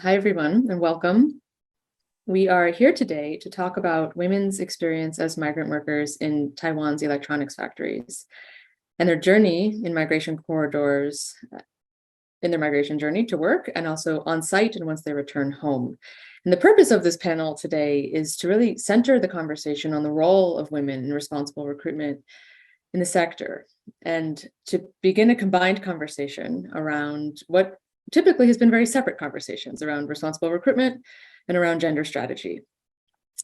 Hi, everyone, and welcome. We are here today to talk about women's experience as migrant workers in Taiwan's electronics factories and their journey in migration corridors, in their migration journey to work, and also on site and once they return home. And the purpose of this panel today is to really center the conversation on the role of women in responsible recruitment in the sector, and to begin a combined conversation around what typically has been very separate conversations around responsible recruitment and around gender strategy.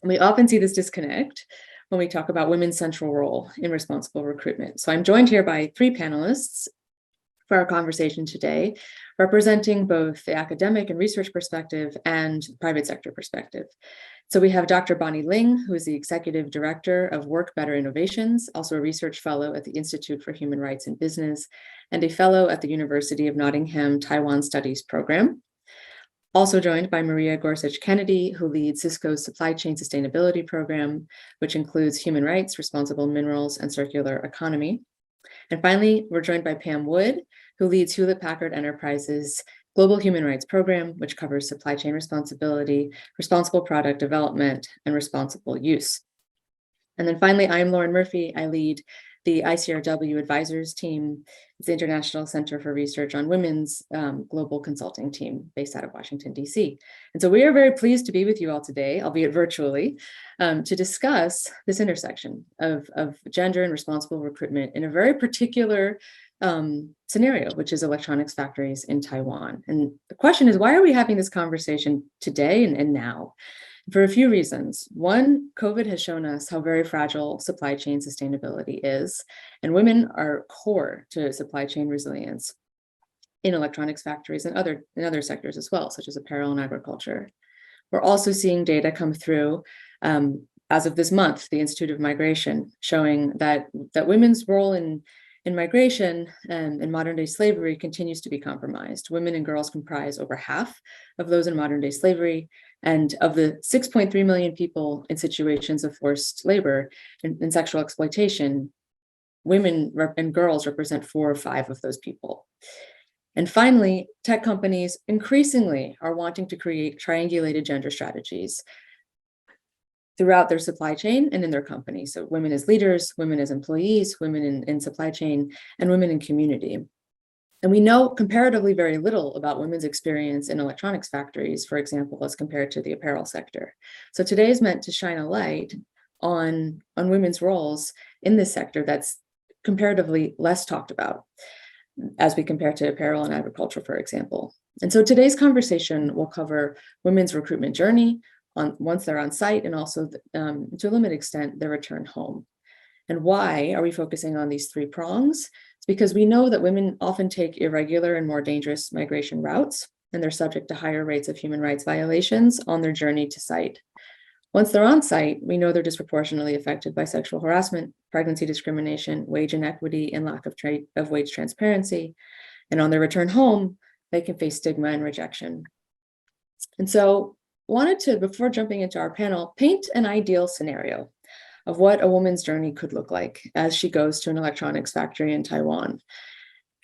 And we often see this disconnect when we talk about women's central role in responsible recruitment. So I'm joined here by three panelists for our conversation today, representing both the academic and research perspective and private sector perspective. So we have Dr. Bonnie Ling, who is the Executive Director of Work Better Innovations, also a research fellow at the Institute for Human Rights in Business, and a fellow at the University of Nottingham Taiwan Studies Program. Also joined by Maria Gorsuch-Kennedy, who leads Cisco's Supply Chain Sustainability Program, which includes human rights, responsible minerals, and circular economy. And finally, we're joined by Pam Wood, who leads Hewlett-Packard Enterprises' Global Human Rights Program, which covers supply chain responsibility, responsible product development, and responsible use. And then finally, I'm Lauren Murphy. I lead the ICRW Advisors team. It's the International Center for Research on Women's global consulting team based out of Washington, D.C. And so we are very pleased to be with you all today, albeit virtually, to discuss this intersection of gender and responsible recruitment in a very particular scenario, which is electronics factories in Taiwan. And the question is, why are we having this conversation today and now? For a few reasons. One, COVID has shown us how very fragile supply chain sustainability is, and women are core to supply chain resilience in electronics factories and other sectors as well, such as apparel and agriculture. We're also seeing data come through as of this month, the Institute of Migration, showing that women's role in migration and in modern-day slavery continues to be compromised. Women and girls comprise over half of those in modern-day slavery, and of the 6.3 million people in situations of forced labor and sexual exploitation, women and girls represent 4 or 5 of those people. And finally, tech companies increasingly are wanting to create triangulated gender strategies throughout their supply chain and in their company. So women as leaders, women as employees, women in supply chain, and women in community. And we know comparatively very little about women's experience in electronics factories, for example, as compared to the apparel sector. So today is meant to shine a light on women's roles in this sector that's comparatively less talked about as we compare to apparel and agriculture, for example. And so today's conversation will cover women's recruitment journey once they're on site, and also to a limited extent, their return home. And why are we focusing on these 3 prongs? It's because we know that women often take irregular and more dangerous migration routes, and they're subject to higher rates of human rights violations on their journey to site. Once they're on site, we know they're disproportionately affected by sexual harassment, pregnancy discrimination, wage inequity, and lack of wage transparency. And on their return home, they can face stigma and rejection. And so wanted to, before jumping into our panel, paint an ideal scenario of what a woman's journey could look like as she goes to an electronics factory in Taiwan.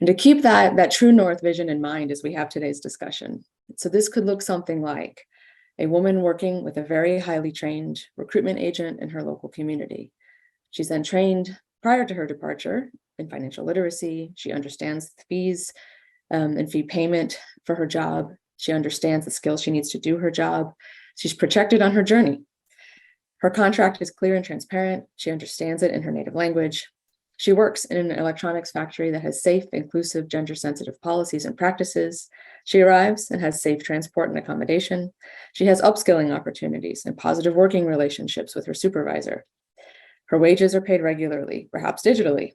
And to keep that true north vision in mind as we have today's discussion. So this could look something like a woman working with a very highly trained recruitment agent in her local community. She's then trained prior to her departure in financial literacy. She understands the fees and fee payment for her job. She understands the skills she needs to do her job. She's protected on her journey. Her contract is clear and transparent. She understands it in her native language. She works in an electronics factory that has safe, inclusive, gender-sensitive policies and practices. She arrives and has safe transport and accommodation. She has upskilling opportunities and positive working relationships with her supervisor. Her wages are paid regularly, perhaps digitally.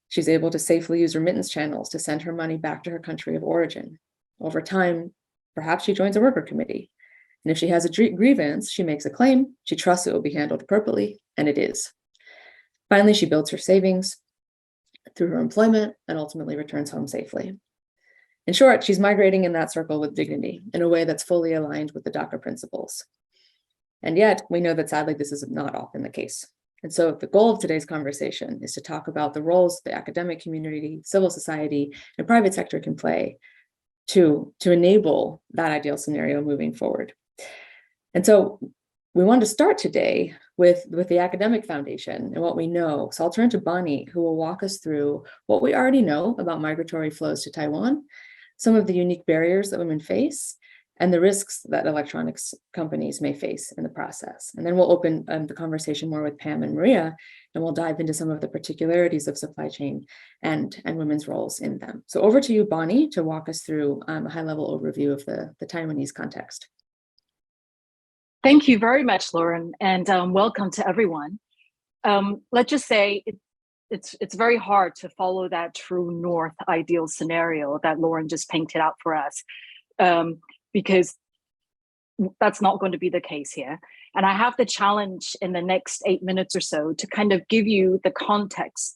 She's able to safely use remittance channels to send her money back to her country of origin. Over time, perhaps she joins a worker committee. And if she has a grievance, she makes a claim, she trusts it will be handled appropriately, and it is. Finally, she builds her savings through her employment and ultimately returns home safely. In short, she's migrating in that circle with dignity in a way that's fully aligned with the DACA principles. And yet, we know that sadly, this is not often the case. And so the goal of today's conversation is to talk about the roles the academic community, civil society, and private sector can play to enable that ideal scenario moving forward. And so we want to start today with the academic foundation and what we know. So I'll turn to Bonnie, who will walk us through what we already know about migratory flows to Taiwan, some of the unique barriers that women face, and the risks that electronics companies may face in the process. And then we'll open the conversation more with Pam and Maria, and we'll dive into some of the particularities of supply chain and women's roles in them. So over to you, Bonnie, to walk us through a high-level overview of the Taiwanese context. Thank you very much, Lauren, and welcome to everyone. Let's just say it's very hard to follow that true north ideal scenario that Lauren just painted out for us, because that's not going to be the case here. And I have the challenge in the next 8 minutes or so to kind of give you the context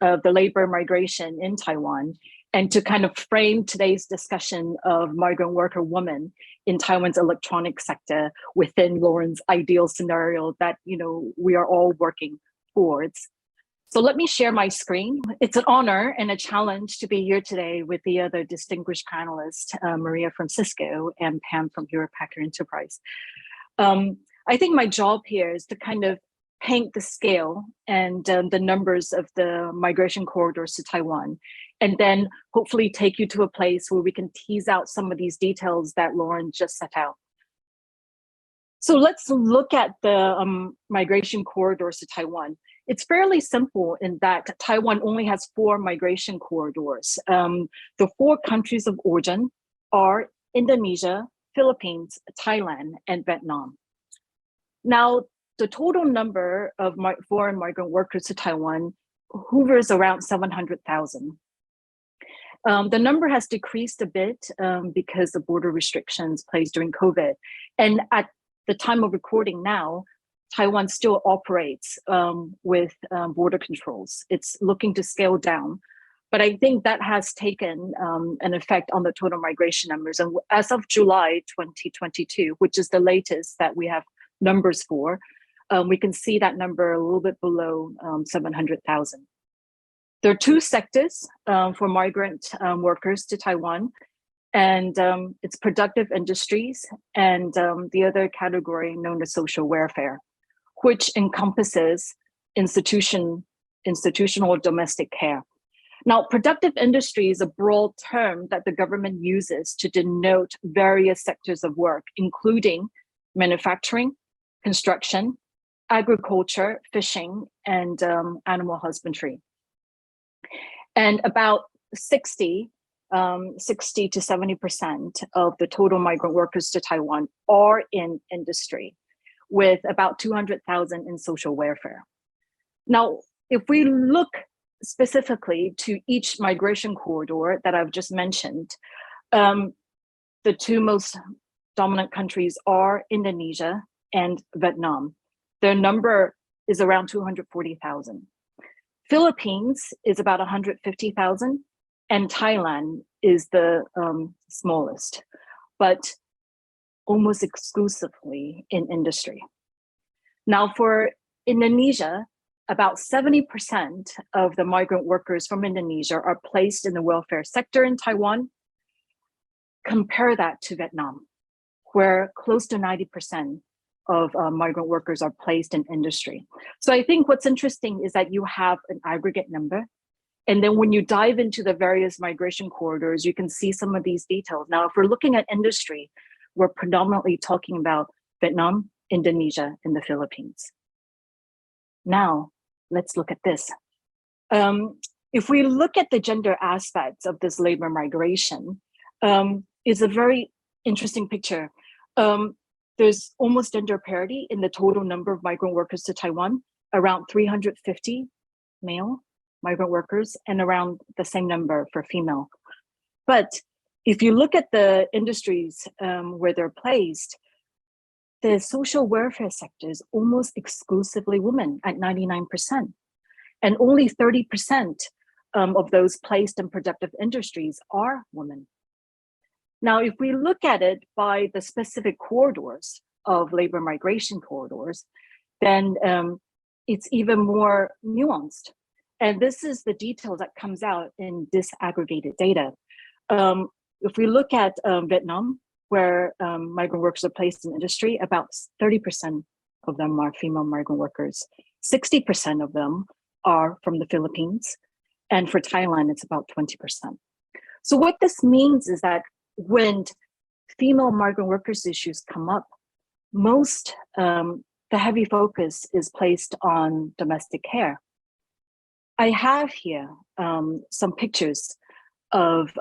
of the labor migration in Taiwan and to kind of frame today's discussion of migrant worker women in Taiwan's electronic sector within Lauren's ideal scenario that, you know, we are all working towards. So let me share my screen. It's an honor and a challenge to be here today with the other distinguished panelists, Maria from Cisco and Pam from Hewlett Packard Enterprise. I think my job here is to kind of paint the scale and the numbers of the migration corridors to Taiwan, and then hopefully take you to a place where we can tease out some of these details that Lauren just set out. So let's look at the migration corridors to Taiwan. It's fairly simple in that Taiwan only has 4 migration corridors. The 4 countries of origin are Indonesia, Philippines, Thailand, and Vietnam. Now, the total number of foreign migrant workers to Taiwan hovers around 700,000. The number has decreased a bit because of border restrictions placed during COVID. And at the time of recording now, Taiwan still operates with border controls. It's looking to scale down, but I think that has taken an effect on the total migration numbers. And as of July 2022, which is the latest that we have numbers for, we can see that number a little bit below 700,000. There are 2 sectors for migrant workers to Taiwan, and it's productive industries and the other category known as social welfare, which encompasses institutional domestic care. Now, productive industry is a broad term that the government uses to denote various sectors of work, including manufacturing, construction, agriculture, fishing, and animal husbandry. And about 60 to 70% of the total migrant workers to Taiwan are in industry, with about 200,000 in social welfare. Now, if we look specifically to each migration corridor that I've just mentioned, the 2 most dominant countries are Indonesia and Vietnam. Their number is around 240,000. Philippines is about 150,000, and Thailand is the smallest, but almost exclusively in industry. Now, for Indonesia, about 70% of the migrant workers from Indonesia are placed in the welfare sector in Taiwan. Compare that to Vietnam, where close to 90% of migrant workers are placed in industry. So I think what's interesting is that you have an aggregate number. And then when you dive into the various migration corridors, you can see some of these details. Now, if we're looking at industry, we're predominantly talking about Vietnam, Indonesia, and the Philippines. Now, let's look at this. If we look at the gender aspects of this labor migration, it's a very interesting picture. There's almost gender parity in the total number of migrant workers to Taiwan, around 350 male migrant workers and around the same number for female. But if you look at the industries where they're placed, the social welfare sector is almost exclusively women at 99%. And only 30% of those placed in productive industries are women. Now, if we look at it by the specific corridors of labor migration corridors, then it's even more nuanced. And this is the detail that comes out in disaggregated data. if we look at Vietnam, where migrant workers are placed in industry, about 30% of them are female migrant workers. 60% of them are from the Philippines. And for Thailand, it's about 20%. So what this means is that when female migrant workers issues come up, most the heavy focus is placed on domestic care. I have here some pictures of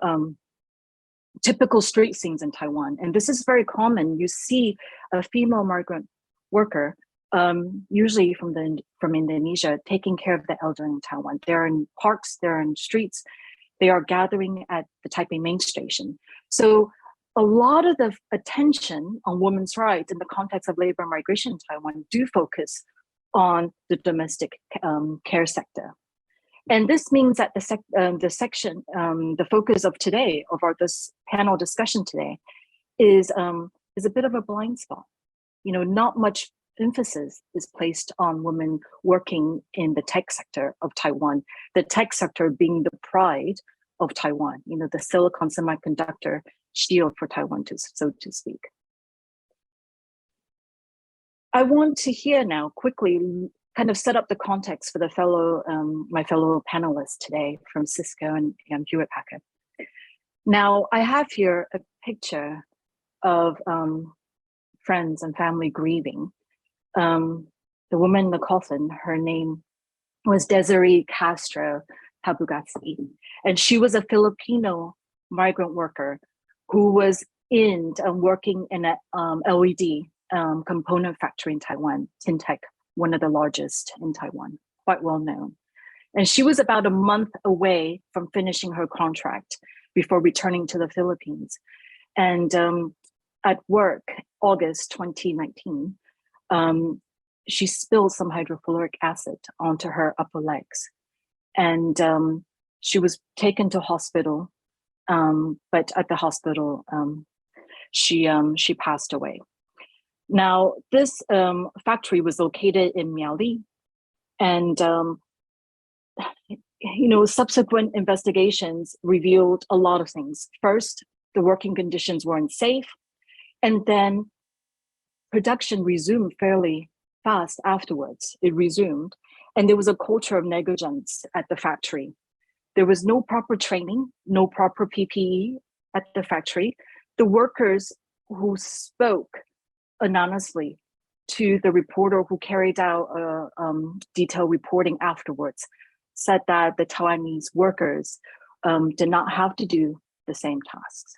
typical street scenes in Taiwan, and this is very common. You see a female migrant worker, usually from Indonesia, taking care of the elderly in Taiwan. They're in parks, they're in streets, they are gathering at the Taipei main station. So a lot of the attention on women's rights in the context of labor migration in Taiwan do focus on the domestic care sector. And this means that the focus of today, of this panel discussion today, is a bit of a blind spot. Not much emphasis is placed on women working in the tech sector of Taiwan, the tech sector being the pride of Taiwan, the silicon semiconductor shield for Taiwan, so to speak. I want to here now quickly kind of set up the context for my fellow panelists today from Cisco and Hewlett Packard. Now, I have here a picture of friends and family grieving. The woman in the coffin, her name was Desiree Castro Tabugasi, and she was a Filipino migrant worker who was working in a LED component factory in Taiwan, Tintech, one of the largest in Taiwan, quite well known. And she was about a month away from finishing her contract before returning to the Philippines. And at work, August 2019, she spilled some hydrofluoric acid onto her upper legs. And she was taken to hospital, but at the hospital, she passed away. Now, this factory was located in Miaoli, and subsequent investigations revealed a lot of things. First, the working conditions were unsafe, and then production resumed fairly fast afterwards. It resumed, and there was a culture of negligence at the factory. There was no proper training, no proper PPE at the factory. The workers who spoke anonymously to the reporter who carried out detailed reporting afterwards said that the Taiwanese workers did not have to do the same tasks.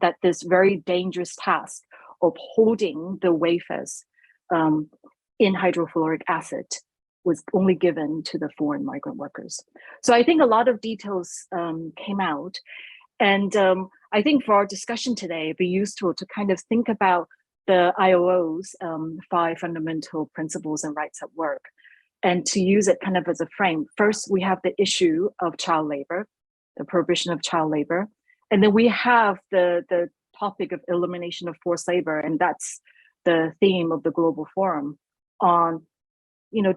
That this very dangerous task of holding the wafers in hydrofluoric acid was only given to the foreign migrant workers. So I think a lot of details came out. And I think for our discussion today, it'd be useful to kind of think about the ILO's 5 fundamental principles and rights at work, and to use it kind of as a frame. First, we have the issue of child labor, the prohibition of child labor. And then we have the topic of elimination of forced labor, and that's the theme of the Global Forum on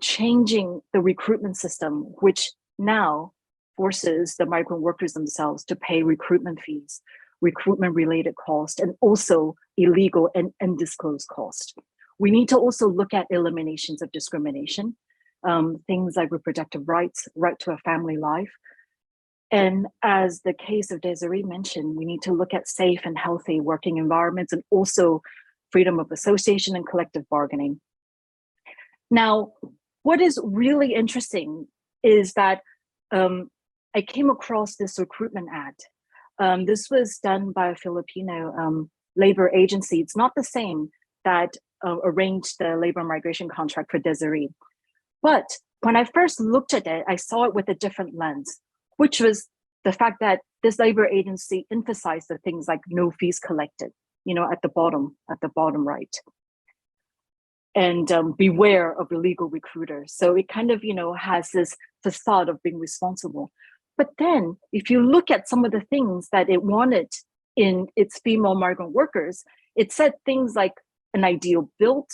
changing the recruitment system, which now forces the migrant workers themselves to pay recruitment fees, recruitment-related costs, and also illegal and undisclosed costs. We need to also look at eliminations of discrimination, things like reproductive rights, right to a family life. And as the case of Desiree mentioned, we need to look at safe and healthy working environments and also freedom of association and collective bargaining. Now, what is really interesting is that I came across this recruitment ad. This was done by a Filipino labor agency. It's not the same that arranged the labor migration contract for Desiree. But when I first looked at it, I saw it with a different lens, which was the fact that this labor agency emphasized the things like no fees collected, at the bottom right. And beware of illegal recruiters. So it kind of, has this facade of being responsible. But then if you look at some of the things that it wanted in its female migrant workers, it said things like an ideal build.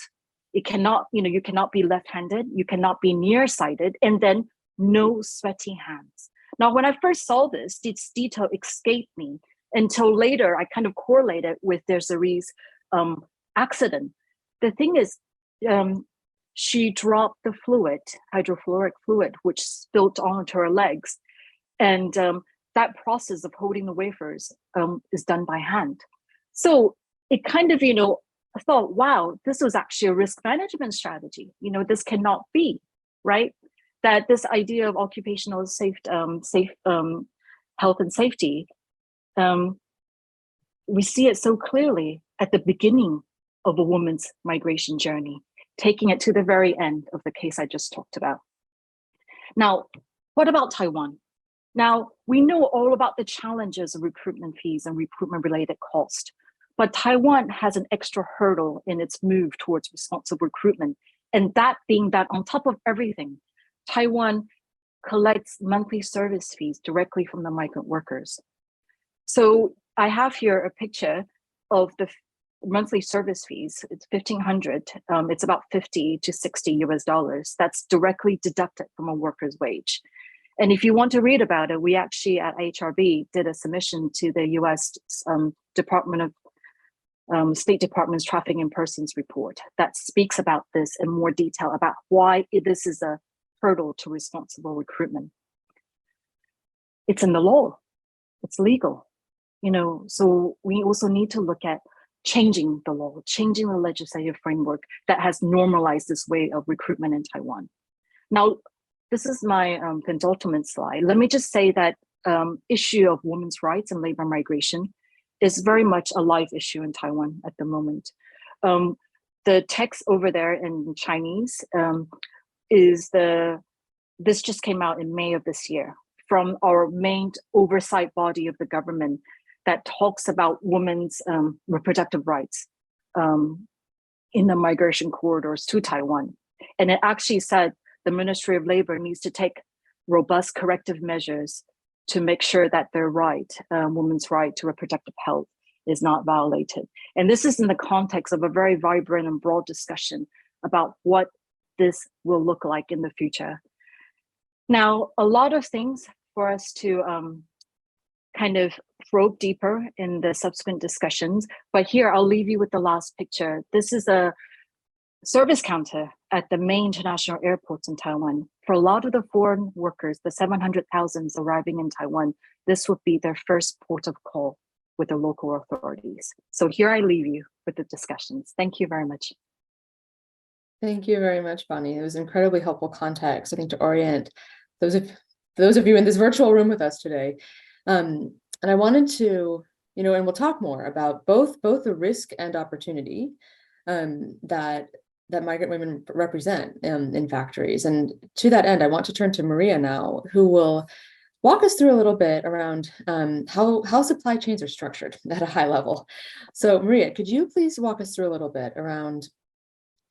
It cannot, you cannot be left-handed, you cannot be nearsighted, and then no sweaty hands. Now, when I first saw this detail escaped me until later I kind of correlated with Desiree's accident. The thing is, she dropped the fluid, hydrofluoric fluid, which spilled onto her legs. And that process of holding the wafers is done by hand. So it kind of, I thought, wow, this was actually a risk management strategy. This cannot be, right? That this idea of occupational safe health and safety, we see it so clearly at the beginning of a woman's migration journey, taking it to the very end of the case I just talked about. Now, what about Taiwan? Now, we know all about the challenges of recruitment fees and recruitment-related cost, but Taiwan has an extra hurdle in its move towards responsible recruitment, and that being that on top of everything, Taiwan collects monthly service fees directly from the migrant workers. So I have here a picture of the monthly service fees. It's $1,500. It's about 50 to 60 US dollars. That's directly deducted from a worker's wage. And if you want to read about it, we actually at HRB did a submission to the US State Department's Trafficking in Persons report that speaks about this in more detail about why this is a hurdle to responsible recruitment. It's in the law, it's legal, so we also need to look at changing the law, changing the legislative framework that has normalized this way of recruitment in Taiwan. Now, this is my penultimate slide. Let me just say that issue of women's rights and labor migration is very much a live issue in Taiwan at the moment. The text over there in Chinese this just came out in May of this year from our main oversight body of the government that talks about women's reproductive rights in the migration corridors to Taiwan. And it actually said the Ministry of Labor needs to take robust corrective measures to make sure that their right, women's right to reproductive health, is not violated. And this is in the context of a very vibrant and broad discussion about what this will look like in the future. Now, a lot of things for us to kind of probe deeper in the subsequent discussions, but here I'll leave you with the last picture. This is a service counter at the main international airports in Taiwan. For a lot of the foreign workers, the 700,000 arriving in Taiwan, this would be their first port of call with the local authorities. So here I leave you with the discussions. Thank you very much. Thank you very much, Bonnie. It was incredibly helpful context, I think, to orient those of you in this virtual room with us today. And I wanted to, and we'll talk more about both the risk and opportunity that migrant women represent in factories. And to that end, I want to turn to Maria now, who will walk us through a little bit around how supply chains are structured at a high level. So Maria, could you please walk us through a little bit around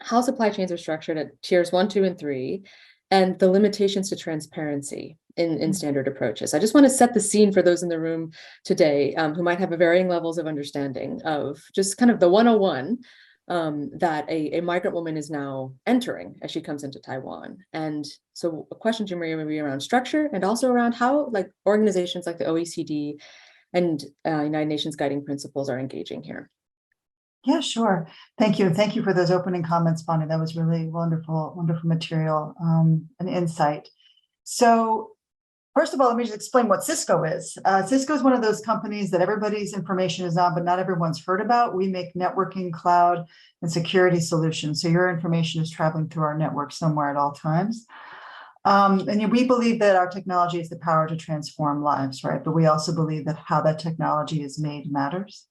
how supply chains are structured at tiers 1, 2, and 3, and the limitations to transparency in standard approaches? I just want to set the scene for those in the room today who might have varying levels of understanding of just kind of the 101 that a migrant woman is now entering as she comes into Taiwan. And so a question to Maria would be around structure and also around how organizations like the OECD and United Nations Guiding Principles are engaging here. Yeah, sure. Thank you. Thank you for those opening comments, Bonnie. That was really wonderful, wonderful material and insight. So first of all, let me just explain what Cisco is. Cisco is one of those companies that everybody's information is on, but not everyone's heard about. We make networking, cloud, and security solutions. So your information is traveling through our network somewhere at all times. And we believe that our technology has the power to transform lives, right? But we also believe that how that technology is made matters.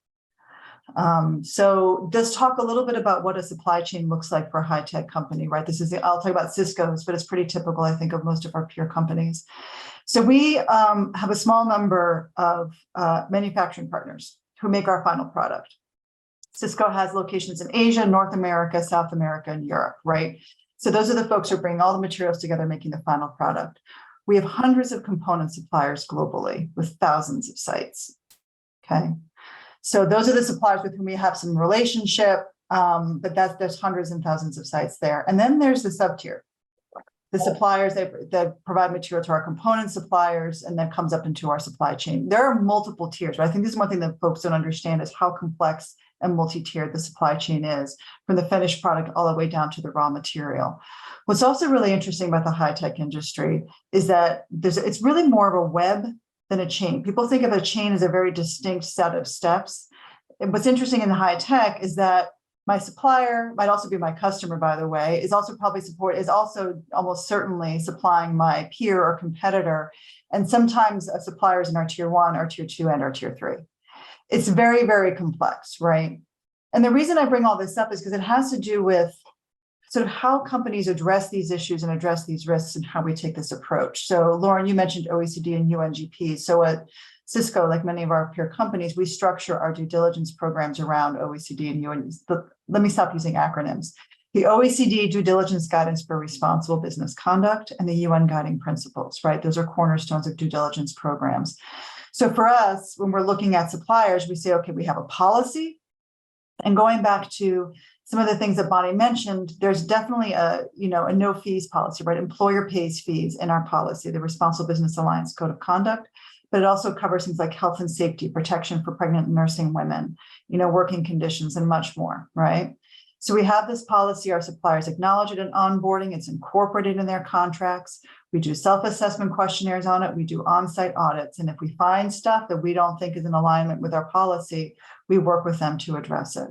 So let's talk a little bit about what a supply chain looks like for a high-tech company, right? I'll talk about Cisco's, but it's pretty typical, I think, of most of our peer companies. So we have a small number of manufacturing partners who make our final product. Cisco has locations in Asia, North America, South America, and Europe, right? So those are the folks who bring all the materials together, making the final product. We have hundreds of component suppliers globally with thousands of sites, okay? So those are the suppliers with whom we have some relationship, but there's hundreds and thousands of sites there. And then there's the sub-tier. the suppliers that provide material to our component suppliers, and that comes up into our supply chain. There are multiple tiers, right? I think this is one thing that folks don't understand is how complex and multi-tiered the supply chain is, from the finished product all the way down to the raw material. What's also really interesting about the high-tech industry is that it's really more of a web than a chain. People think of a chain as a very distinct set of steps. And what's interesting in the high tech is that my supplier might also be my customer, by the way, is also almost certainly supplying my peer or competitor. And sometimes suppliers in our tier 1, our tier 2, and our tier 3. It's very, very complex, right? And the reason I bring all this up is because it has to do with sort of how companies address these issues and address these risks and how we take this approach. So Lauren, you mentioned OECD and UNGP. So at Cisco, like many of our peer companies, we structure our due diligence programs around OECD and UNGP. Let me stop using acronyms. The OECD Due Diligence Guidance for Responsible Business Conduct and the UN Guiding Principles, right? Those are cornerstones of due diligence programs. So for us, when we're looking at suppliers, we say, okay, we have a policy. And going back to some of the things that Bonnie mentioned, there's definitely a no fees policy, right? Employer pays fees in our policy, the Responsible Business Alliance Code of Conduct, but it also covers things like health and safety, protection for pregnant and nursing women, working conditions, and much more, right? So we have this policy, our suppliers acknowledge it in onboarding, it's incorporated in their contracts. We do self-assessment questionnaires on it, we do on-site audits, and if we find stuff that we don't think is in alignment with our policy, we work with them to address it.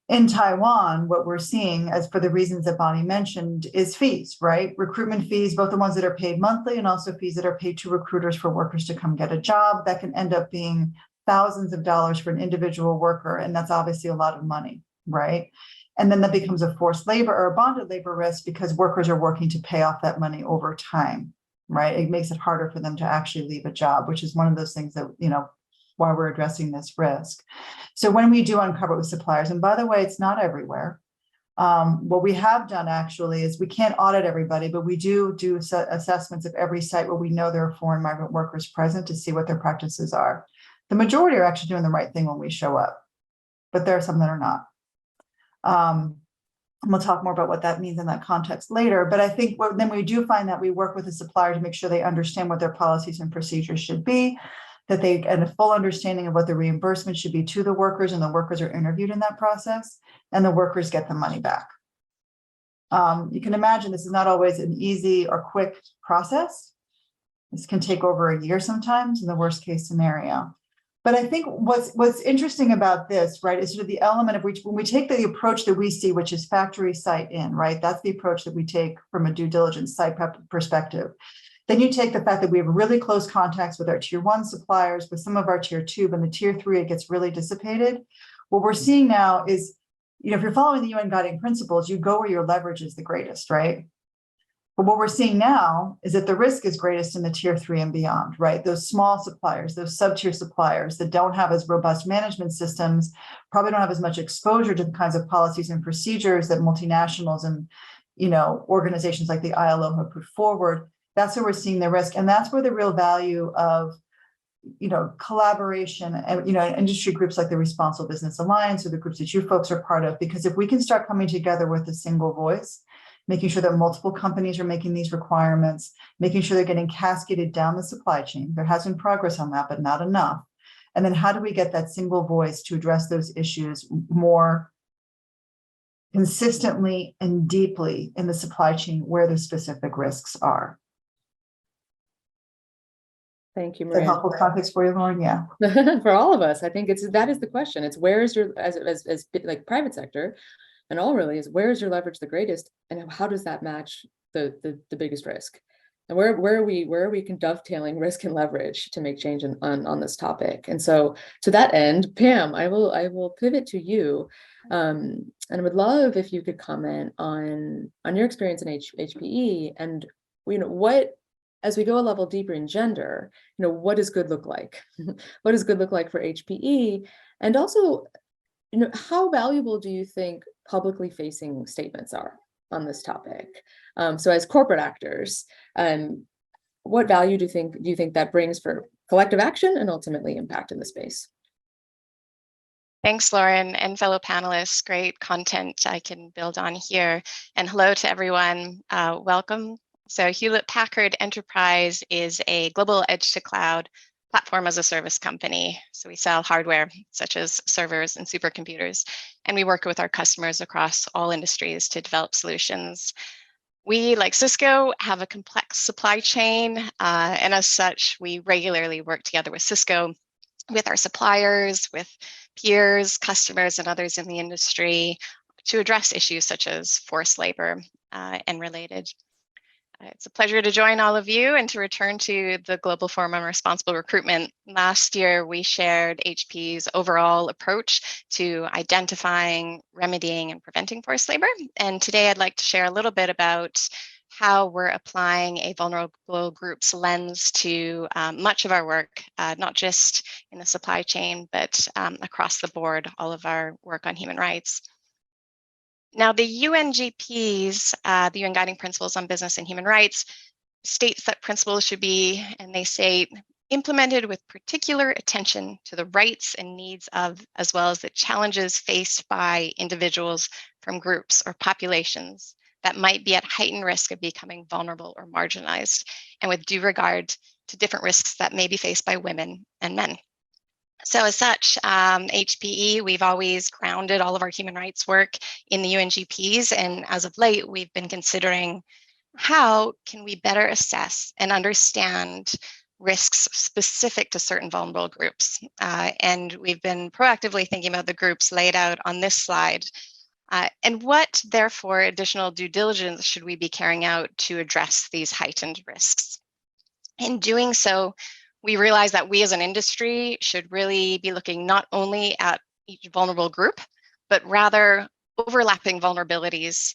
In Taiwan, what we're seeing, as for the reasons that Bonnie mentioned, is fees, right? Recruitment fees, both the ones that are paid monthly and also fees that are paid to recruiters for workers to come get a job. That can end up being thousands of dollars for an individual worker, and that's obviously a lot of money, right? And then that becomes a forced labor or a bonded labor risk because workers are working to pay off that money over time, right? It makes it harder for them to actually leave a job, which is one of those things that, why we're addressing this risk. So when we do uncover it with suppliers, and by the way, it's not everywhere. What we have done actually is we can't audit everybody, but we do assessments of every site where we know there are foreign migrant workers present to see what their practices are. The majority are actually doing the right thing when we show up, but there are some that are not. And we'll talk more about what that means in that context later. But I think then we do find that we work with the supplier to make sure they understand what their policies and procedures should be, that they get a full understanding of what the reimbursement should be to the workers, and the workers are interviewed in that process, and the workers get the money back. You can imagine this is not always an easy or quick process. This can take over a year sometimes in the worst case scenario. But I think what's interesting about this, right, is sort of the element of which when we take the approach that we see, which is factory site in, right, that's the approach that we take from a due diligence site perspective. Then you take the fact that we have really close contacts with our tier 1 suppliers, with some of our tier 2, but in the tier 3, it gets really dissipated. What we're seeing now is, if you're following the UN guiding principles, you go where your leverage is the greatest, right? But what we're seeing now is that the risk is greatest in the tier 3 and beyond, right? Those small suppliers, those sub-tier suppliers that don't have as robust management systems, probably don't have as much exposure to the kinds of policies and procedures that multinationals and, organizations like the ILO have put forward. That's where we're seeing the risk. And that's where the real value of, collaboration and, industry groups like the Responsible Business Alliance or the groups that you folks are part of, because if we can start coming together with a single voice, making sure that multiple companies are making these requirements, making sure they're getting cascaded down the supply chain. There has been progress on that, but not enough. And then how do we get that single voice to address those issues more consistently and deeply in the supply chain where the specific risks are? Thank you, Is that Maria. helpful context for you, Lauren? Yeah. For all of us, I think that is the question. It's where is your, as like private sector, and all really is, where is your leverage the greatest, and how does that match the biggest risk, and where are we dovetailing risk and leverage to make change on this topic? And so to that end, Pam, I will pivot to you, and I would love if you could comment on your experience in HPE, and what, as we go a level deeper in gender, what does good look like? What does good look like for HPE? And also, how valuable do you think publicly facing statements are on this topic? So as corporate actors, what value do you think that brings for collective action and ultimately impact in the space? Thanks, Lauren, and fellow panelists. Great content I can build on here. And hello to everyone. Welcome. So Hewlett-Packard Enterprise is a global edge-to-cloud platform as a service company. So we sell hardware such as servers and supercomputers, and we work with our customers across all industries to develop solutions. We, like Cisco, have a complex supply chain, and as such, we regularly work together with Cisco, with our suppliers, with peers, customers, and others in the industry to address issues such as forced labor and related. It's a pleasure to join all of you and to return to the Global Forum on Responsible Recruitment. Last year, we shared HP's overall approach to identifying, remedying, and preventing forced labor. And today I'd like to share a little bit about how we're applying a vulnerable groups lens to much of our work, not just in the supply chain, but across the board, all of our work on human rights. Now, the UNGPs, the UN Guiding Principles on Business and Human Rights, states that principles should be, and they say, implemented with particular attention to the rights and needs of, as well as the challenges faced by individuals from groups or populations that might be at heightened risk of becoming vulnerable or marginalized, and with due regard to different risks that may be faced by women and men. So as such, HPE, we've always grounded all of our human rights work in the UNGPs, and as of late, we've been considering how can we better assess and understand risks specific to certain vulnerable groups. And we've been proactively thinking about the groups laid out on this slide. And what, therefore, additional due diligence should we be carrying out to address these heightened risks? In doing so, we realize that we as an industry should really be looking not only at each vulnerable group, but rather overlapping vulnerabilities,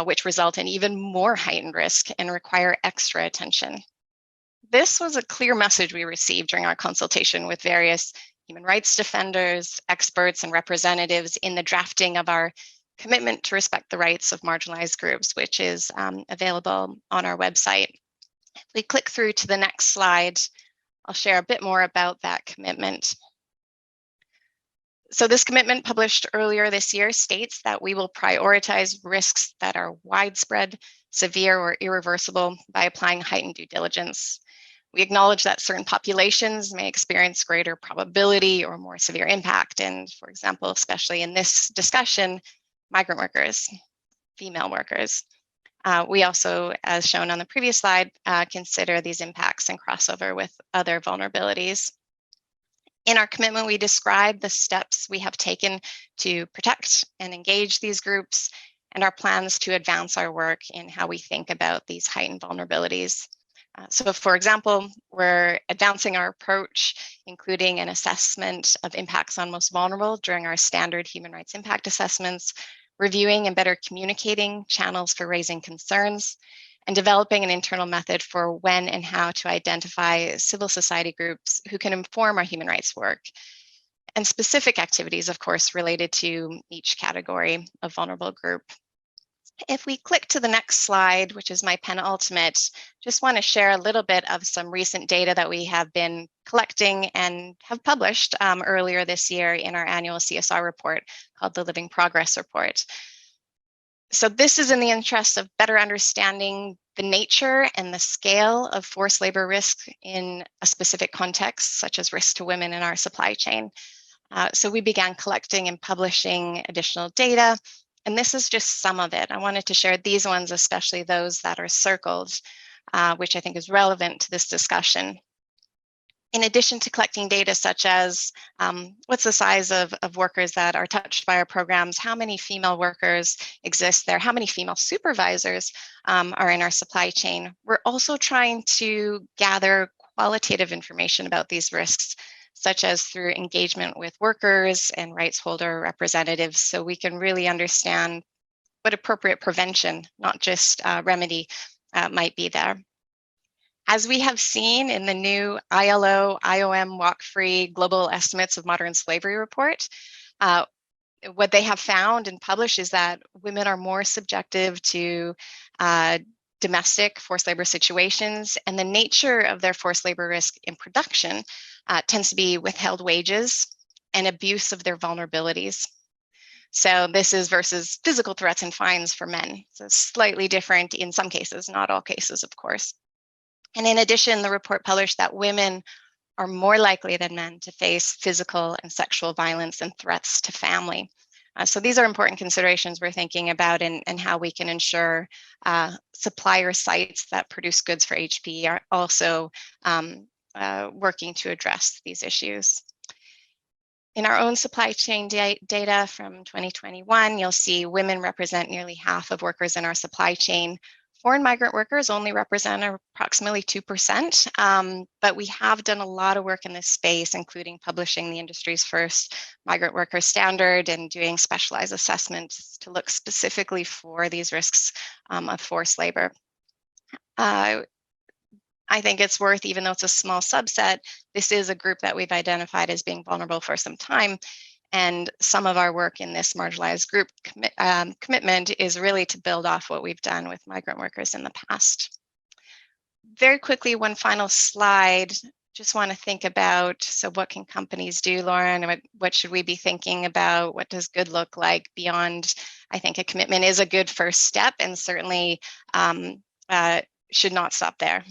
which result in even more heightened risk and require extra attention. This was a clear message we received during our consultation with various human rights defenders, experts, and representatives in the drafting of our commitment to respect the rights of marginalized groups, which is available on our website. If we click through to the next slide, I'll share a bit more about that commitment. So this commitment, published earlier this year, states that we will prioritize risks that are widespread, severe, or irreversible by applying heightened due diligence. We acknowledge that certain populations may experience greater probability or more severe impact, and for example, especially in this discussion, migrant workers, female workers. We also, as shown on the previous slide, consider these impacts and crossover with other vulnerabilities. In our commitment, we describe the steps we have taken to protect and engage these groups and our plans to advance our work in how we think about these heightened vulnerabilities. So for example, we're advancing our approach, including an assessment of impacts on most vulnerable during our standard human rights impact assessments, reviewing and better communicating channels for raising concerns, and developing an internal method for when and how to identify civil society groups who can inform our human rights work, and specific activities, of course, related to each category of vulnerable group. If we click to the next slide, which is my penultimate, just want to share a little bit of some recent data that we have been collecting and have published earlier this year in our annual CSR report called the Living Progress Report. So this is in the interest of better understanding the nature and the scale of forced labor risk in a specific context, such as risk to women in our supply chain. So we began collecting and publishing additional data, and this is just some of it. I wanted to share these ones, especially those that are circled, which I think is relevant to this discussion. In addition to collecting data such as what's the size of workers that are touched by our programs, how many female workers exist there, how many female supervisors are in our supply chain, we're also trying to gather qualitative information about these risks, such as through engagement with workers and rights holder representatives, so we can really understand what appropriate prevention, not just remedy, might be there. As we have seen in the new ILO, IOM WalkFree Global Estimates of Modern Slavery report, what they have found and published is that women are more subjective to domestic forced labor situations, and the nature of their forced labor risk in production tends to be withheld wages, and abuse of their vulnerabilities. So this is versus physical threats and fines for men. So slightly different in some cases, not all cases, of course. And in addition, the report published that women are more likely than men to face physical and sexual violence and threats to family. So these are important considerations we're thinking about and how we can ensure supplier sites that produce goods for HPE are also working to address these issues. In our own supply chain data from 2021, you'll see women represent nearly half of workers in our supply chain. Foreign migrant workers only represent approximately 2%, but we have done a lot of work in this space, including publishing the industry's first migrant worker standard and doing specialized assessments to look specifically for these risks of forced labor. I think it's worth, even though it's a small subset, this is a group that we've identified as being vulnerable for some time. And some of our work in this marginalized group commitment is really to build off what we've done with migrant workers in the past. Very quickly, one final slide. Just want to think about, so what can companies do, Lauren? What should we be thinking about? What does good look like beyond? I think a commitment is a good first step, and certainly should not stop there.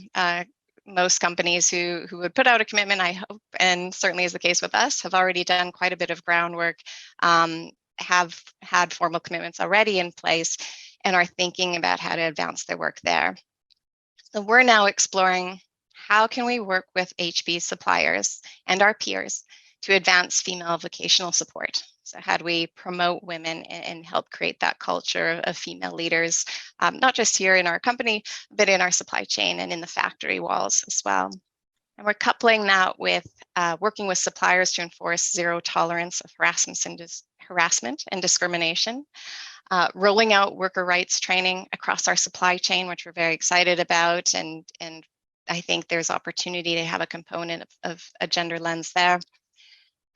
Most companies who would put out a commitment, I hope, and certainly is the case with us, have already done quite a bit of groundwork, have had formal commitments already in place, and are thinking about how to advance their work there. So we're now exploring how can we work with HPE suppliers and our peers to advance female vocational support. So how do we promote women and help create that culture of female leaders, not just here in our company, but in our supply chain and in the factory walls as well. And we're coupling that with working with suppliers to enforce zero tolerance of harassment and discrimination, rolling out worker rights training across our supply chain, which we're very excited about. And I think there's opportunity to have a component of a gender lens there.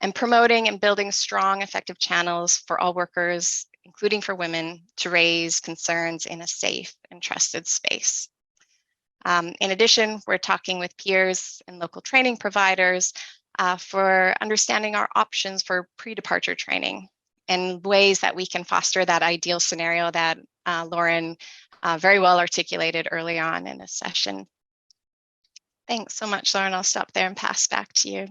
And promoting and building strong, effective channels for all workers, including for women, to raise concerns in a safe and trusted space. In addition, we're talking with peers and local training providers for understanding our options for pre-departure training and ways that we can foster that ideal scenario that Lauren very well articulated early on in this session. Thanks so much, Lauren. I'll stop there and pass back to you.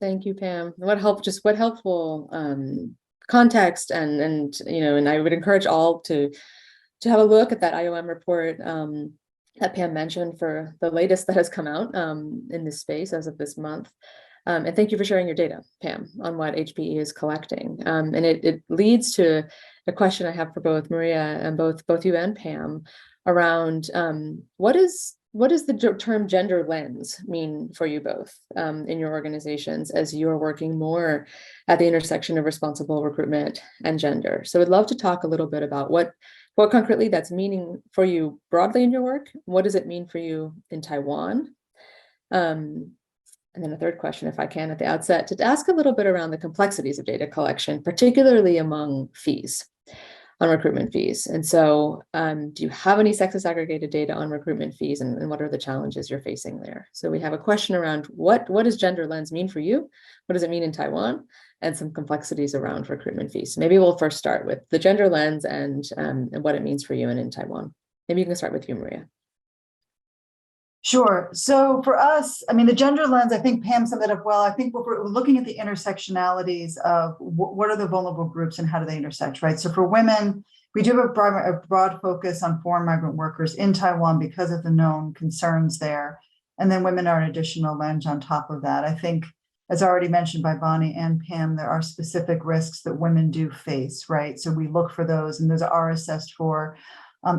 Thank you, Pam. What helpful context, and I would encourage all to have a look at that IOM report that Pam mentioned for the latest that has come out in this space as of this month. And thank you for sharing your data, Pam, on what HPE is collecting. And it leads to a question I have for both Maria and both you and Pam around what does the term gender lens mean for you both in your organizations as you are working more at the intersection of responsible recruitment and gender? So I'd love to talk a little bit about what concretely that's meaning for you broadly in your work. What does it mean for you in Taiwan? And then a third question, if I can, at the outset, to ask a little bit around the complexities of data collection, particularly among fees, on recruitment fees. And so do you have any sexist aggregated data on recruitment fees, and what are the challenges you're facing there? So we have a question around what does gender lens mean for you? What does it mean in Taiwan? And some complexities around recruitment fees. Maybe we'll first start with the gender lens and what it means for you and in Taiwan. Maybe you can start with you, Maria. Sure. So for us, I mean, the gender lens, I think Pam summed it up well. I think we're looking at the intersectionalities of what are the vulnerable groups and how do they intersect, right? So for women, we do have a broad focus on foreign migrant workers in Taiwan because of the known concerns there. And then women are an additional lens on top of that. I think, as already mentioned by Bonnie and Pam, there are specific risks that women do face, right? So we look for those, and those are assessed for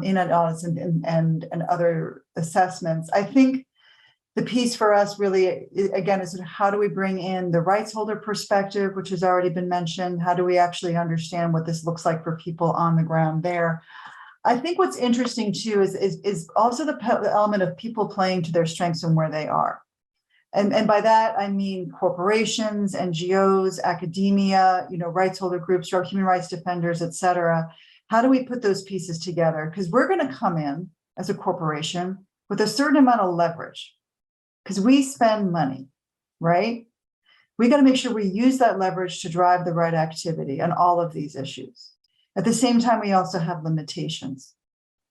in audits and other assessments. I think the piece for us really, again, is how do we bring in the rights holder perspective, which has already been mentioned? How do we actually understand what this looks like for people on the ground there? I think what's interesting too is also the element of people playing to their strengths and where they are. And by that, I mean corporations, NGOs, academia, rights holder groups, human rights defenders, et cetera. How do we put those pieces together? Because we're going to come in as a corporation with a certain amount of leverage because we spend money, right? We got to make sure we use that leverage to drive the right activity on all of these issues. At the same time, we also have limitations.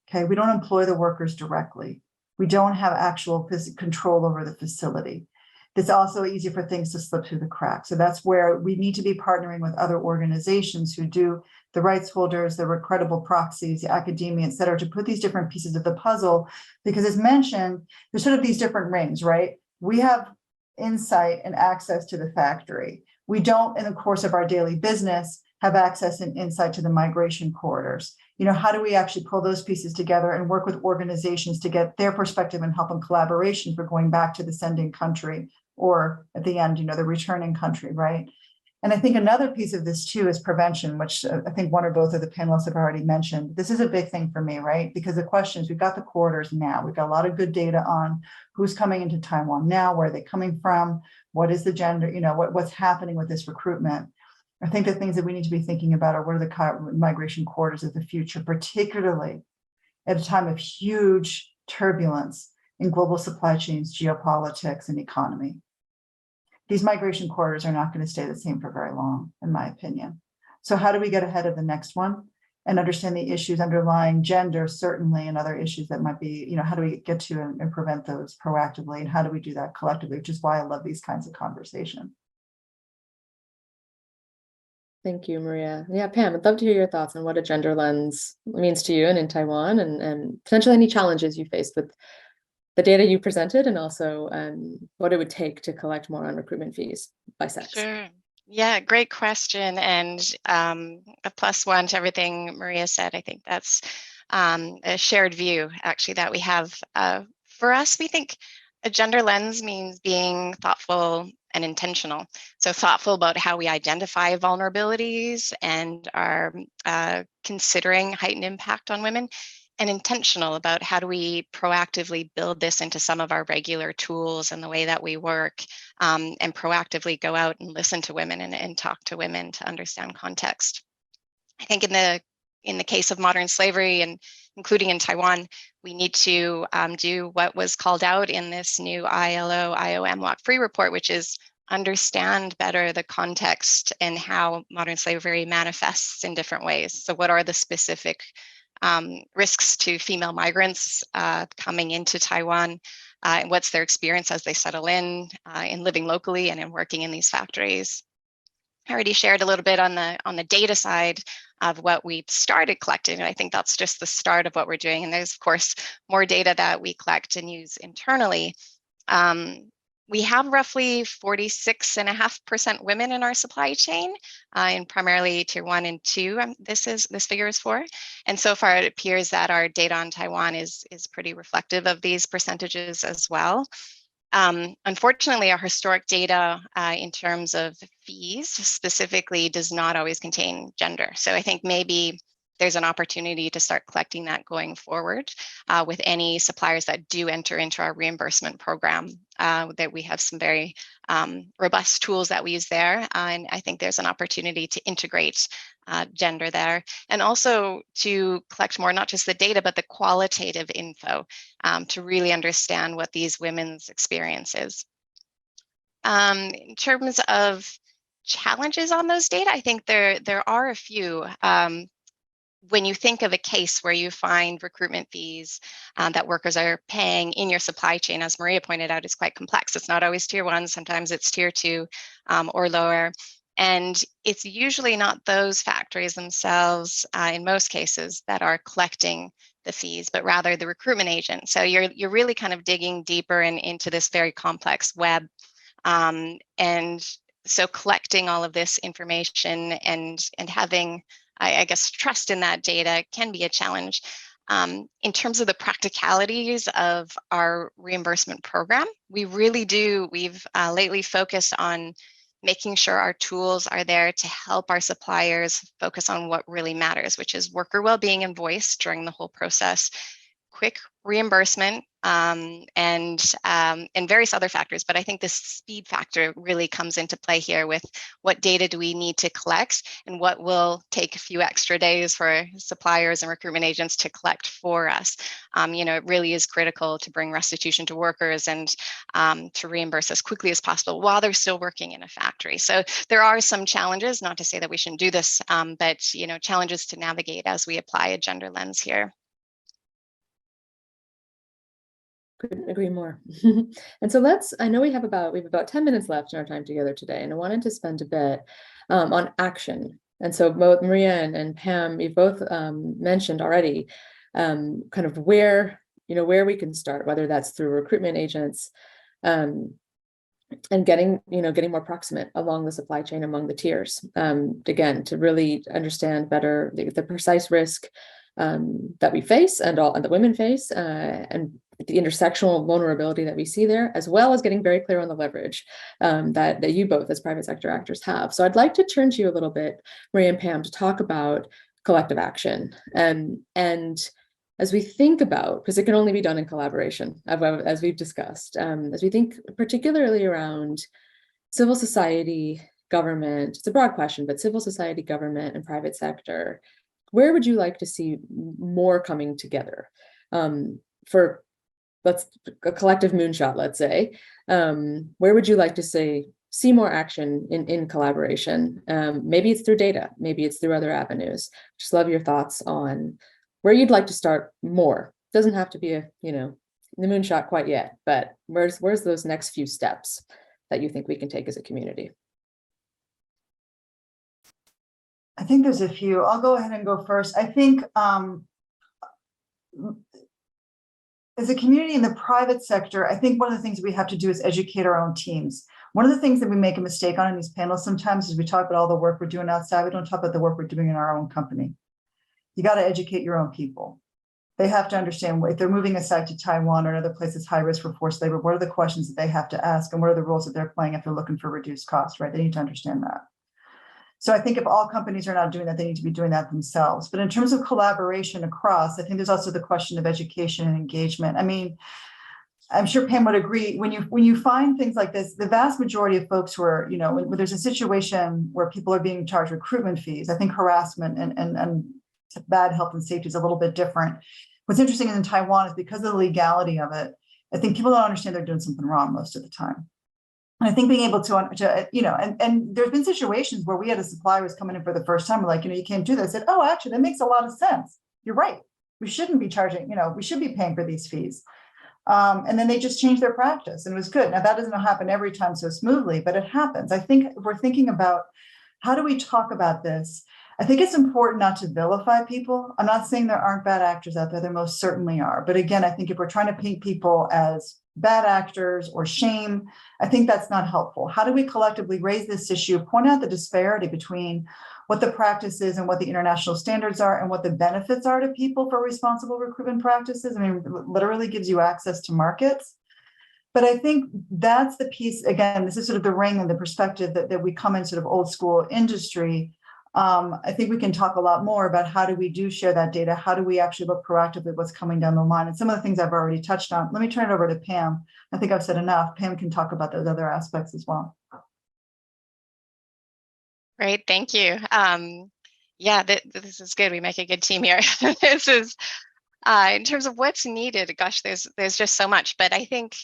Okay, we don't employ the workers directly. We don't have actual control over the facility. It's also easy for things to slip through the cracks. So that's where we need to be partnering with other organizations who do the rights holders, the credible proxies, the academia, et cetera, to put these different pieces of the puzzle. Because as mentioned, there's sort of these different rings, right? We have insight and access to the factory. We don't, in the course of our daily business, have access and insight to the migration corridors. How do we actually pull those pieces together and work with organizations to get their perspective and help in collaboration for going back to the sending country or at the end, the returning country, right? And I think another piece of this too is prevention, which I think one or both of the panelists have already mentioned. This is a big thing for me, right? Because the questions, we've got the corridors now, we've got a lot of good data on who's coming into Taiwan now, where are they coming from, what is the gender, what's happening with this recruitment. I think the things that we need to be thinking about are what are the migration corridors of the future, particularly at a time of huge turbulence in global supply chains, geopolitics, and economy. These migration corridors are not going to stay the same for very long, in my opinion. So how do we get ahead of the next one and understand the issues underlying gender, certainly, and other issues that might be, how do we get to and prevent those proactively, and how do we do that collectively, which is why I love these kinds of conversations. Thank you, Maria. Yeah, Pam, I'd love to hear your thoughts on what a gender lens means to you and in Taiwan, and potentially any challenges you faced with the data you presented, and also what it would take to collect more on recruitment fees by sex. Sure. Yeah, great question. And a +1 to everything Maria said. I think that's a shared view, actually, that we have. For us, we think a gender lens means being thoughtful and intentional. So thoughtful about how we identify vulnerabilities and are considering heightened impact on women, and intentional about how do we proactively build this into some of our regular tools and the way that we work, and proactively go out and listen to women and talk to women to understand context. I think in the case of modern slavery, and including in Taiwan, we need to do what was called out in this new ILO IOM lock-free report, which is understand better the context and how modern slavery manifests in different ways. So what are the specific risks to female migrants coming into Taiwan? And what's their experience as they settle in living locally and in working in these factories? I already shared a little bit on the data side of what we've started collecting, and I think that's just the start of what we're doing. And there's, of course, more data that we collect and use internally. We have roughly 46.5% women in our supply chain, in primarily tier 1 and 2. This figure is for, and so far it appears that our data on Taiwan is pretty reflective of these percentages as well. Unfortunately, our historic data in terms of fees specifically does not always contain gender. So I think maybe there's an opportunity to start collecting that going forward with any suppliers that do enter into our reimbursement program, that we have some very robust tools that we use there. And I think there's an opportunity to integrate gender there, and also to collect more, not just the data, but the qualitative info to really understand what these women's experience is. In terms of challenges on those data, I think there are a few. When you think of a case where you find recruitment fees that workers are paying in your supply chain, as Maria pointed out, it's quite complex. It's not always tier 1, sometimes it's tier 2 or lower. And it's usually not those factories themselves, in most cases, that are collecting the fees, but rather the recruitment agent. So you're really kind of digging deeper into this very complex web. And so collecting all of this information and having, I guess, trust in that data can be a challenge. In terms of the practicalities of our reimbursement program, we've lately focused on making sure our tools are there to help our suppliers focus on what really matters, which is worker well-being and voice during the whole process, quick reimbursement and various other factors. But I think this speed factor really comes into play here with what data do we need to collect and what will take a few extra days for suppliers and recruitment agents to collect for us. It really is critical to bring restitution to workers and to reimburse as quickly as possible while they're still working in a factory. So there are some challenges, not to say that we shouldn't do this, but challenges to navigate as we apply a gender lens here. Couldn't agree more. And so I know we have about 10 minutes left in our time together today, and I wanted to spend a bit on action. And so both Maria and Pam, you've both mentioned already kind of where we can start, whether that's through recruitment agents and getting more proximate along the supply chain among the tiers. Again, to really understand better the precise risk that we face and that women face, and the intersectional vulnerability that we see there, as well as getting very clear on the leverage that you both as private sector actors have. So I'd like to turn to you a little bit, Maria and Pam, to talk about collective action. And as we think about, because it can only be done in collaboration, as we've discussed, as we think particularly around civil society, government, it's a broad question, but civil society, government, and private sector, where would you like to see more coming together for a collective moonshot, let's say? Where would you like to see more action in collaboration? Maybe it's through data, maybe it's through other avenues. Just love your thoughts on where you'd like to start more. Doesn't have to be the moonshot quite yet, but where's those next few steps that you think we can take as a community? I think there's a few. I'll go ahead and go first. I think as a community in the private sector, I think one of the things we have to do is educate our own teams. One of the things that we make a mistake on in these panels sometimes is we talk about all the work we're doing outside. We don't talk about the work we're doing in our own company. You got to educate your own people. They have to understand if they're moving a site to Taiwan or another place that's high risk for forced labor, what are the questions that they have to ask and what are the roles that they're playing if they're looking for reduced costs, right? They need to understand that. So I think if all companies are not doing that, they need to be doing that themselves. But in terms of collaboration across, I think there's also the question of education and engagement. I mean, I'm sure Pam would agree, when you find things like this, the vast majority of folks who are, when there's a situation where people are being charged recruitment fees, I think harassment and bad health and safety is a little bit different. What's interesting in Taiwan is because of the legality of it, I think people don't understand they're doing something wrong most of the time. And I think being able to and there's been situations where we had a supplier was coming in for the first time, we're like, you can't do that. I said, oh, actually, that makes a lot of sense. You're right. We shouldn't be charging, we should be paying for these fees. And then they just changed their practice and it was good. Now that doesn't happen every time so smoothly, but it happens. I think if we're thinking about how do we talk about this, I think it's important not to vilify people. I'm not saying there aren't bad actors out there. There most certainly are. But again, I think if we're trying to paint people as bad actors or shame, I think that's not helpful. How do we collectively raise this issue, point out the disparity between what the practice is and what the international standards are and what the benefits are to people for responsible recruitment practices? I mean, it literally gives you access to markets. But I think that's the piece, again, this is sort of the ring and the perspective that we come in sort of old school industry. I think we can talk a lot more about how do we share that data? How do we actually look proactively at what's coming down the line? And some of the things I've already touched on. Let me turn it over to Pam. I think I've said enough. Pam can talk about those other aspects as well. Great, thank you. Yeah, this is good. We make a good team here. This is, in terms of what's needed, gosh, there's just so much. But I think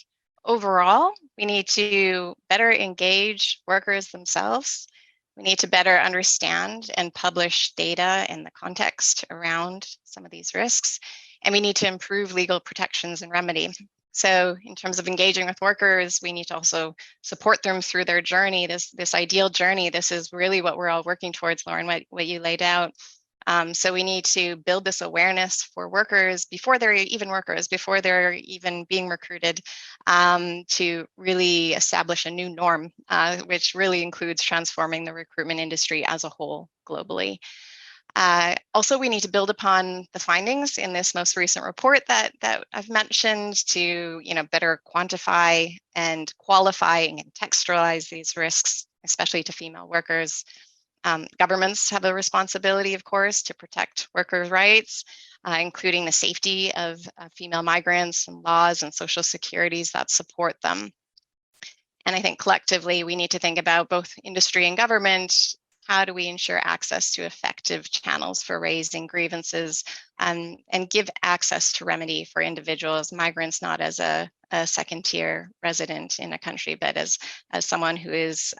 overall, we need to better engage workers themselves. We need to better understand and publish data in the context around some of these risks. And we need to improve legal protections and remedy. So in terms of engaging with workers, we need to also support them through their journey, this ideal journey. This is really what we're all working towards, Lauren, what you laid out. So we need to build this awareness for workers before they're even workers, before they're even being recruited, to really establish a new norm, which really includes transforming the recruitment industry as a whole globally. Also, we need to build upon the findings in this most recent report that I've mentioned to better quantify and qualify and contextualize these risks, especially to female workers. Governments have a responsibility, of course, to protect workers' rights. including the safety of female migrants and laws and social securities that support them. And I think collectively, we need to think about both industry and government. How do we ensure access to effective channels for raising grievances and give access to remedy for individuals, migrants, not as a second-tier resident in a country, but as someone who is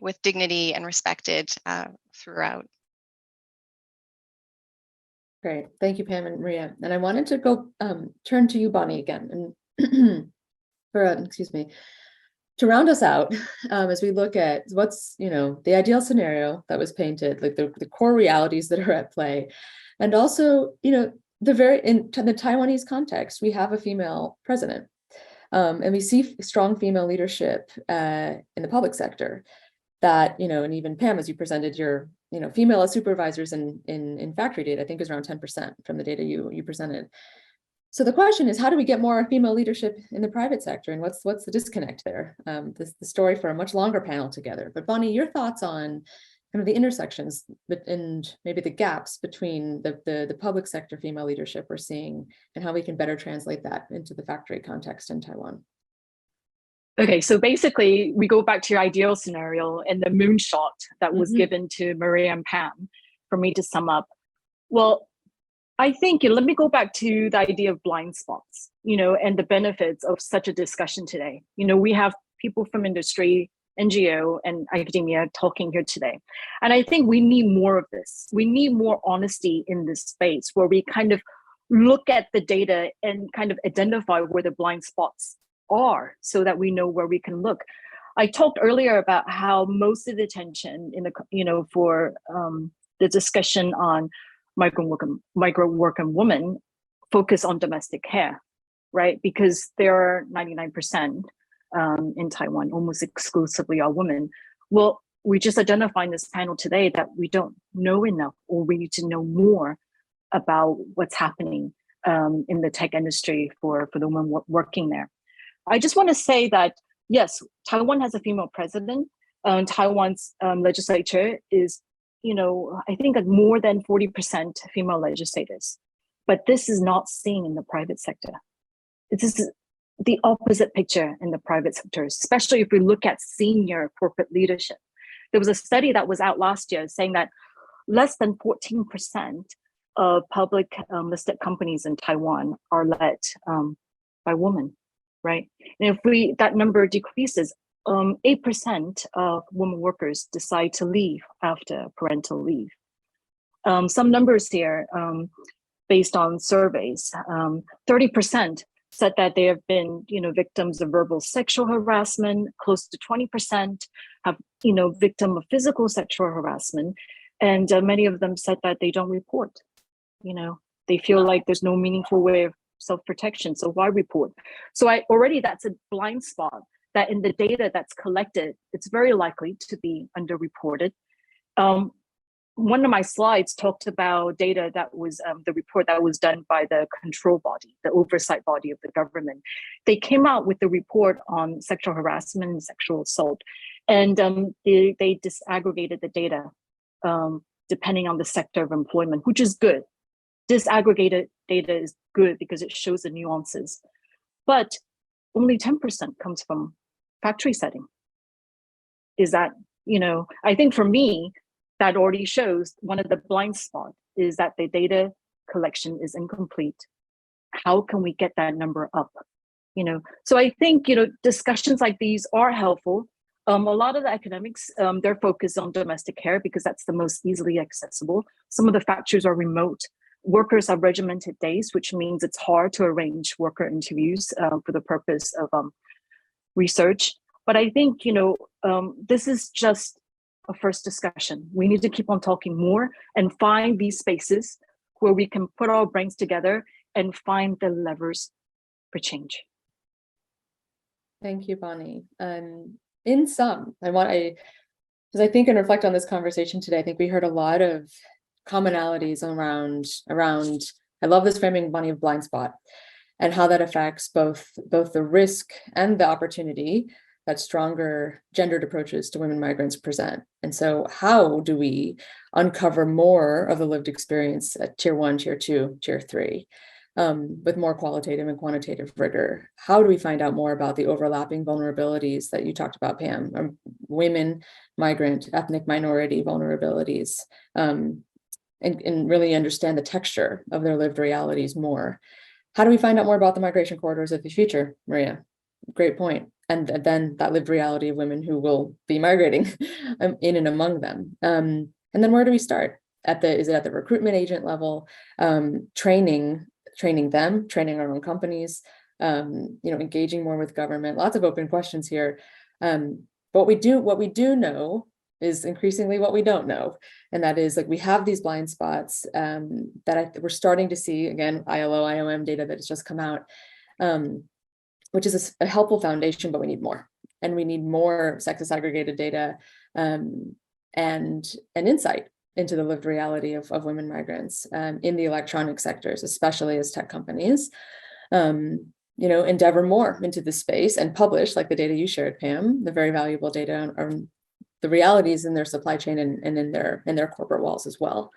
with dignity and respected throughout. Great. Thank you, Pam and Maria. And I wanted to go turn to you, Bonnie, again, and to round us out as we look at what's, the ideal scenario that was painted, like the core realities that are at play. And also, in the Taiwanese context, we have a female president. And we see strong female leadership in the public sector that, and even Pam, as you presented your, female supervisors in factory data, I think is around 10% from the data you presented. So the question is, how do we get more female leadership in the private sector, and what's the disconnect there? This the story for a much longer panel together. But Bonnie, your thoughts on kind of the intersections and maybe the gaps between the public sector female leadership we're seeing, and how we can better translate that into the factory context in Taiwan. Okay, so basically, we go back to your ideal scenario and the moonshot that was given to Maria and Pam for me to sum up. Well, I think, let me go back to the idea of blind spots, and the benefits of such a discussion today. We have people from industry, NGO, and academia talking here today. And I think we need more of this. We need more honesty in this space where we kind of look at the data and kind of identify where the blind spots are so that we know where we can look. I talked earlier about how most of the attention in the, for the discussion on migrant working women focus on domestic care, right? Because there are 99% in Taiwan, almost exclusively are women. Well, we just identified in this panel today that we don't know enough, or we need to know more about what's happening in the tech industry for the women working there. I just want to say that, yes, Taiwan has a female president. Taiwan's legislature is, I think more than 40% female legislators. But this is not seen in the private sector. This is the opposite picture in the private sector, especially if we look at senior corporate leadership. There was a study that was out last year saying that less than 14% of public listed companies in Taiwan are led by women, right? And if that number decreases, 8% of women workers decide to leave after parental leave. Some numbers here, based on surveys, 30% said that they have been, victims of verbal sexual harassment. Close to 20% have, victim of physical sexual harassment, and many of them said that they don't report. They feel like there's no meaningful way of self-protection, so why report? So that's a blind spot that in the data that's collected, it's very likely to be underreported. One of my slides talked about data that was the report that was done by the control body, the oversight body of the government. They came out with the report on sexual harassment and sexual assault, and they disaggregated the data depending on the sector of employment, which is good. Disaggregated data is good because it shows the nuances, but only 10% comes from factory setting. Is that, I think for me, that already shows one of the blind spots is that the data collection is incomplete. How can we get that number up? So I think, discussions like these are helpful. A lot of the academics, they're focused on domestic care because that's the most easily accessible. Some of the factories are remote. Workers have regimented days, which means it's hard to arrange worker interviews for the purpose of research. But I think, this is just a first discussion. We need to keep on talking more and find these spaces where we can put our brains together and find the levers for change. Thank you, Bonnie. In sum, as I think and reflect on this conversation today, I think we heard a lot of commonalities around, I love this framing, Bonnie, of blind spot, and how that affects both the risk and the opportunity that stronger gendered approaches to women migrants present. And so how do we uncover more of the lived experience at tier 1, tier 2, tier 3? With more qualitative and quantitative rigor? How do we find out more about the overlapping vulnerabilities that you talked about, Pam? Women, migrant, ethnic minority vulnerabilities, and really understand the texture of their lived realities more. How do we find out more about the migration corridors of the future, Maria? Great point. And then that lived reality of women who will be migrating in and among them. And then where do we start? Is it at the recruitment agent level, training them, training our own companies, engaging more with government? Lots of open questions here. What we do know is increasingly what we don't know. And that is, like, we have these blind spots that we're starting to see, again, ILO, IOM data that has just come out, which is a helpful foundation, but we need more. And we need more sex disaggregated data and insight into the lived reality of women migrants in the electronic sectors, especially as tech companies, endeavor more into this space and publish, like the data you shared, Pam, the very valuable data on the realities in their supply chain and in their corporate walls as well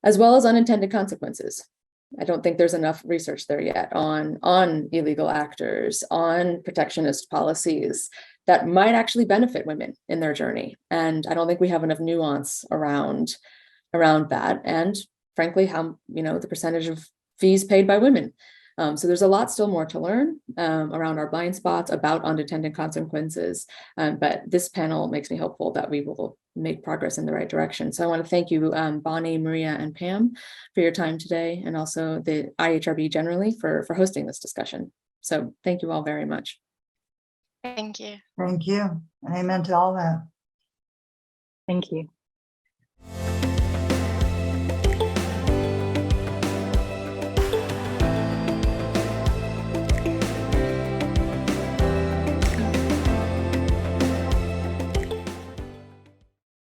as unintended consequences. I don't think there's enough research there yet on illegal actors, on protectionist policies that might actually benefit women in their journey. And I don't think we have enough nuance around that. And frankly, how, the percentage of fees paid by women. So there's a lot still more to learn around our blind spots, about unintended consequences. But this panel makes me hopeful that we will make progress in the right direction. So I want to thank you, Bonnie, Maria, and Pam, for your time today, and also the IHRB generally for hosting this discussion. So thank you all very much. Thank you. Thank you. Amen to all that. Thank you.